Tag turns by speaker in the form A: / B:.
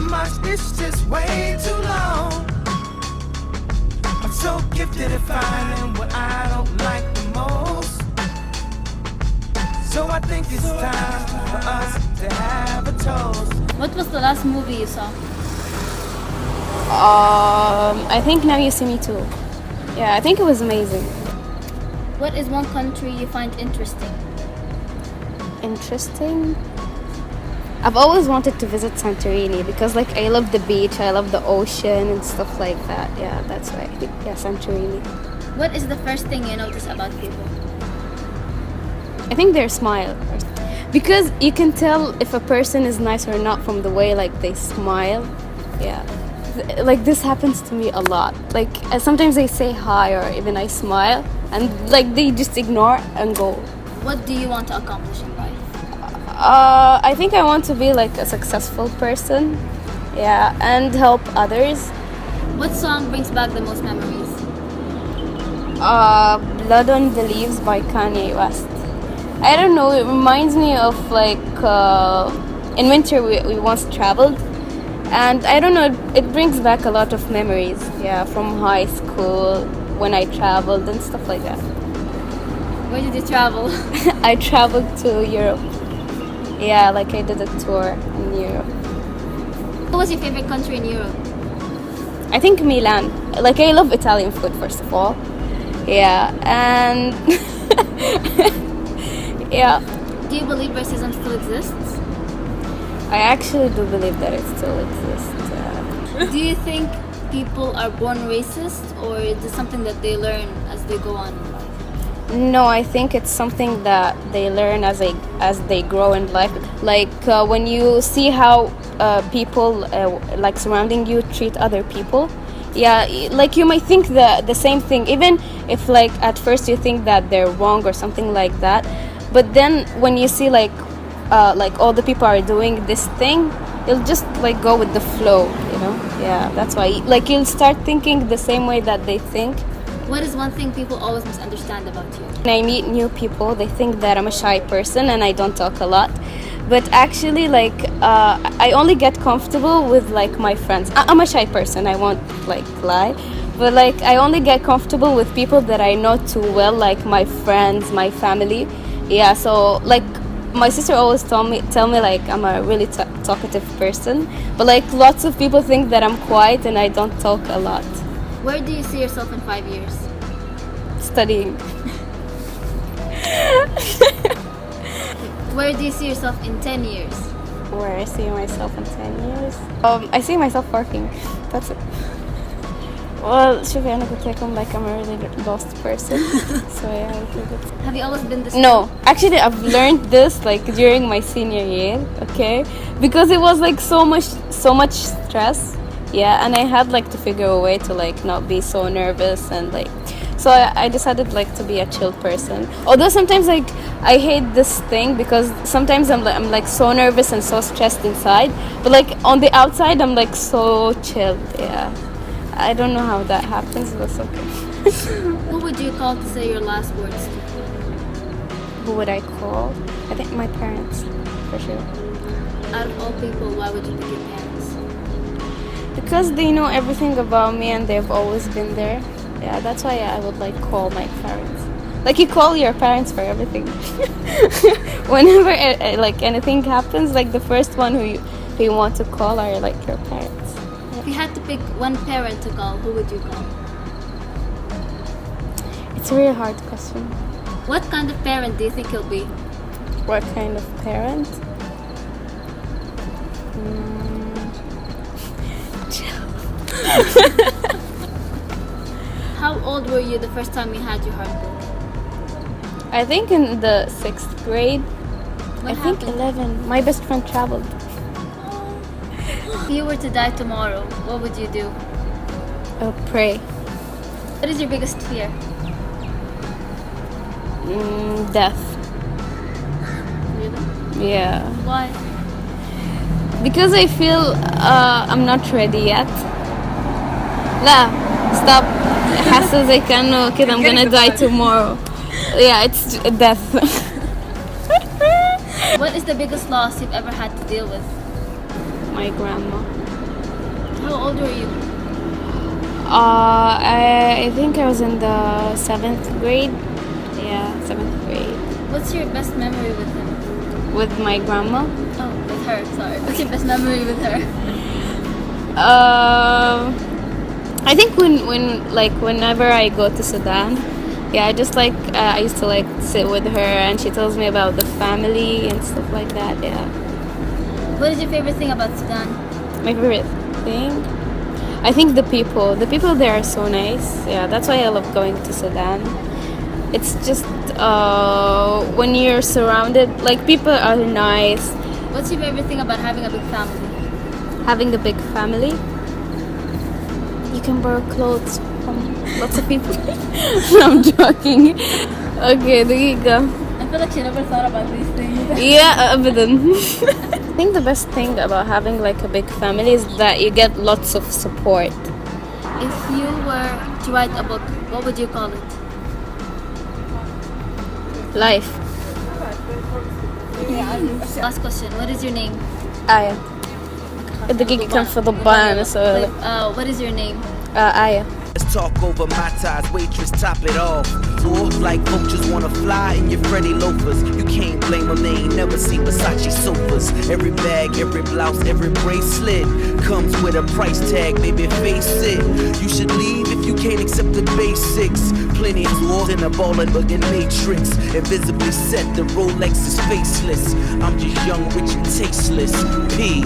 A: much, it's just way too long. I'm so gifted at finding what I don't like the most. So I think it's time for us to have a toast.
B: What was the last movie you saw?
C: I think Now You See Me Too. Yeah, I think it was amazing.
B: What is one country you find interesting?
C: Interesting. I've always wanted to visit Santorini because like I love the beach, I love the ocean and stuff like that. Yeah, that's why I think Santorini.
B: What is the first thing you notice about people?
C: I think their smile. Because you can tell if a person is nice or not from the way like they smile. Yeah. Like this happens to me a lot. Like sometimes they say hi or even I smile and like they just ignore and go.
B: What do you want to accomplish in life?
C: I think I want to be like a successful person. Yeah, and help others.
B: What song brings back the most memories?
C: Blood on the Leaves by Kanye West. I don't know, it reminds me of like in winter we once traveled. And I don't know, it brings back a lot of memories, yeah, from high school, when I traveled and stuff like that.
B: Where did you travel?
C: I traveled to Europe. Yeah, like I did a tour in Europe.
B: What was your favorite country in Europe?
C: I think Milan. Like I love Italian food, first of all. Yeah, and yeah.
B: Do you believe racism still exists?
C: I actually do believe that it still exists.
B: Do you think people are born racist, or is it something that they learn as they go on in life?
C: No, I think it's something that they learn as they grow in life. Like when you see how people like surrounding you treat other people. Yeah, like you might think the same thing, even if like at first you think that they're wrong or something like that. But then when you see like all the people are doing this thing, you'll just like go with the flow, you know? Yeah, that's why. Like you'll start thinking the same way that they think.
B: What is one thing people always misunderstand about you?
C: When I meet new people, they think that I'm a shy person and I don't talk a lot. But actually, like, I only get comfortable with like my friends. I'm a shy person, I won't like lie. But like, I only get comfortable with people that I know too well, like my friends, my family. Yeah, so like, my sister always tell me like I'm a really talkative person. But like, lots of people think that I'm quiet and I don't talk a lot.
B: Where do you see yourself in 5 years?
C: Studying.
B: Where do you see yourself in 10 years?
C: Where I see myself in 10 years? I see myself working. That's it. Well, شوفي أنا قلت لكم like I'm a really lost person. So yeah, I think it's...
B: Have you always been this?
C: No, actually I've learned this like during my senior year, okay? Because it was like so much stress. Yeah, and I had like to figure a way to like not be so nervous and like, so I decided like to be a chill person. Although sometimes like I hate this thing because sometimes I'm like so nervous and so stressed inside, but like on the outside I'm like so chilled. Yeah, I don't know how that happens, but it's okay.
B: Who would you call to say your last words to?
C: Who would I call? I think my parents, for sure.
B: Out of all people, why would you pick your parents?
C: Because they know everything about me and they've always been there. Yeah, that's why I would like call my parents. Like you call your parents for everything. Whenever like anything happens, like the first one who you want to call are like your parents.
B: If you had to pick one parent to call, who would you call?
C: It's a really hard question.
B: What kind of parent do you think you'll be?
C: What kind of parent?
B: How old were you the first time you had your heart broken?
C: I think in the 6th grade.
B: What
C: I think
B: happened?
C: 11. My best friend traveled.
B: If you were to die tomorrow, what would you do?
C: Pray.
B: What is your biggest fear?
C: Death.
B: Really?
C: Yeah.
B: Why?
C: Because I feel I'm not ready yet. لا stop حاسة زي كأنه كده I'm gonna die tomorrow. Yeah, it's death.
B: What is the biggest loss you've ever had to deal with?
C: My grandma.
B: How old were you?
C: I think I was in the 7th grade. Yeah, 7th grade.
B: What's your best memory with him?
C: With my grandma.
B: Oh, with her. Sorry. What's your best memory with her?
C: I think whenever I go to Sudan, yeah, I just I used to sit with her and she tells me about the family and stuff like that. Yeah.
B: What is your favorite thing about Sudan?
C: My favorite thing, I think the people. The people there are so nice. Yeah, that's why I love going to Sudan. It's just when you're surrounded, people are nice.
B: What's your favorite thing about having a big family?
C: Having a big family, you can borrow clothes from lots of people. I'm joking. Okay, there you go.
B: I feel like she never thought about these things.
C: Yeah, abadan. I think the best thing about having a big family is that you get lots of support.
B: If you were to write a book, what would you call it?
C: Life.
B: Last question. What is your name?
C: Aya. الدقيقة كان في ضبان so
B: what is your name?
C: Aya.
A: Let's talk over my ties, waitress, top it off. Dwarf like vultures wanna fly in your Freddy loafers. You can't blame them, they ain't never seen Versace sofas. Every bag, every blouse, every bracelet comes with a price tag, baby, face it. You should leave if you can't accept the basics. Plenty of dwarves in a ballin' buggin' matrix. Invisibly set, the Rolex is faceless. I'm just young, rich, and tasteless. P.